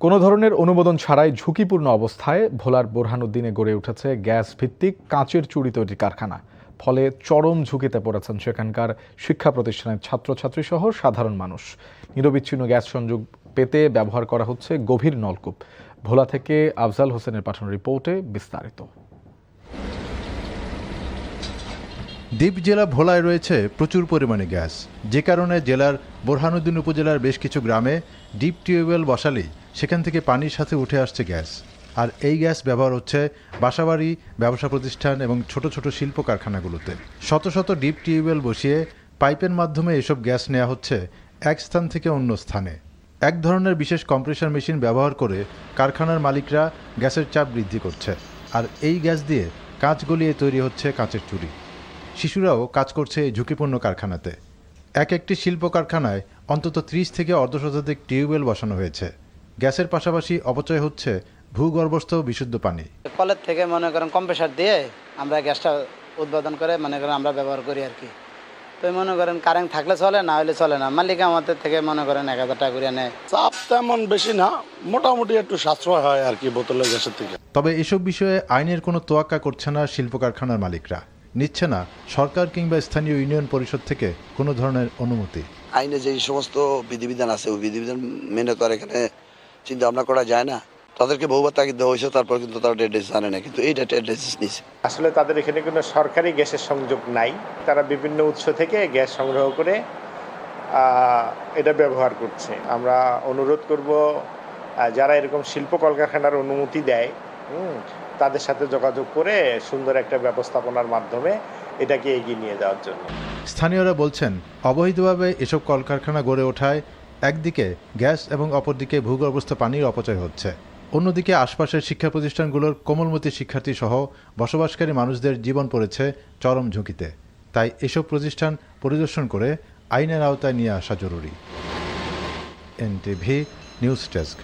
কোনো ধরনের অনুমোদন ছাড়াই ঝুঁকিপূর্ণ অবস্থায় ভোলার বোরহানউদ্দিনে গড়ে উঠেছে গ্যাস ভিত্তিক কাঁচের চুড়ি তৈরির কারখানা। ফলে চরম ঝুঁকিতে পড়েছেন সেখানকার শিক্ষা প্রতিষ্ঠানের ছাত্রছাত্রী সহ সাধারণ মানুষ। নিরবিচ্ছিন্ন গ্যাস সংযোগ পেতে ব্যবহার করা হচ্ছে গভীর নলকূপ। ভোলা থেকে আফজাল হোসেনের পাঠানো রিপোর্টে বিস্তারিত। দ্বীপ জেলা ভোলায় রয়েছে প্রচুর পরিমাণে গ্যাস, যে কারণে জেলার বোরহানউদ্দিন উপজেলার বেশ কিছু গ্রামে ডিপ টিউবওয়েল বসালেই সেখান থেকে পানির সাথে উঠে আসছে গ্যাস। আর এই গ্যাস ব্যবহার হচ্ছে বাসাবাড়ি, ব্যবসা প্রতিষ্ঠান এবং ছোট ছোট শিল্প কারখানাগুলোতে। শত শত ডিপ টিউবওয়েল বসিয়ে পাইপের মাধ্যমে এসব গ্যাস নেওয়া হচ্ছে এক স্থান থেকে অন্য স্থানে। এক ধরনের বিশেষ কম্প্রেসার মেশিন ব্যবহার করে কারখানার মালিকরা গ্যাসের চাপ বৃদ্ধি করছে। আর এই গ্যাস দিয়ে কাঁচ গলিয়ে তৈরি হচ্ছে কাঁচের চুড়ি। শিশুরাও কাজ করছে এই ঝুঁকিপূর্ণ কারখানাতে। একটি শিল্প কারখানায় অন্তত 30 থেকে অর্ধশতাধিক টিউবওয়েল বসানো হয়েছে। গ্যাসের পাশাপাশি অপচয় হচ্ছে ভূগর্ভস্থ বিশুদ্ধ পানি। কলের থেকে মনে করেন কম্প্রেসার দিয়ে আমরা গ্যাসটা উৎপাদন করে মনে করেন আমরা ব্যবহার করি আর কি। তো মনে করেন কারেন্ট থাকলে চলে, না হলে চলে না। মালিক আমাদের থেকে মনে করেন 1000 টাকা করে নেয়। চাপ তেমন বেশি না, মোটামুটি একটু সাশ্রয় হয় আর কি বোতলের গ্যাসের থেকে। তবে এসব বিষয়ে আইনের কোনো তোয়াক্কা করছে না শিল্প কারখানার মালিকরা। নিচ্ছে না সরকার কিংবা স্থানীয় ইউনিয়ন পরিষদ থেকে কোনো ধরনের অনুমতি। আইনে যে সমস্ত বিধিবিধান আছে ওই বিধিবিধান মেনে তো আর এখানে চিন্তা ভাবনা করা যায় না। তাদেরকে বহুবার তাগিদ দেওয়া হয়েছে, তারপর কিন্তু তারা ডেড ডেসিস আনে না, কিন্তু এইটা ডেড ডেসিস নিছে। আসলে তাদের এখানে কোনো সরকারি গ্যাসের সংযোগ নাই। তারা বিভিন্ন উৎস থেকে গ্যাস সংগ্রহ করে এটা ব্যবহার করছে। আমরা অনুরোধ করব যারা এরকম শিল্প কলকারখানার অনুমতি দেয় তাদের সাথে যোগাযোগ করে সুন্দর একটা ব্যবস্থাপনার মাধ্যমে এটাকে এগিয়ে নিয়ে যাওয়ার জন্য। স্থানীয়রা বলছেন, অবৈধভাবে এসব কলকারখানা গড়ে ওঠায় একদিকে গ্যাস এবং অপরদিকে ভূগর্ভস্থ পানির অপচয় হচ্ছে। অন্যদিকে আশপাশের শিক্ষা প্রতিষ্ঠানগুলোর কোমলমতি শিক্ষার্থী সহ বসবাসকারী মানুষদের জীবন পড়েছে চরম ঝুঁকিতে। তাই এসব প্রতিষ্ঠান পরিদর্শন করে আইনের আওতায় নিয়ে আসা জরুরি। NTV news desk.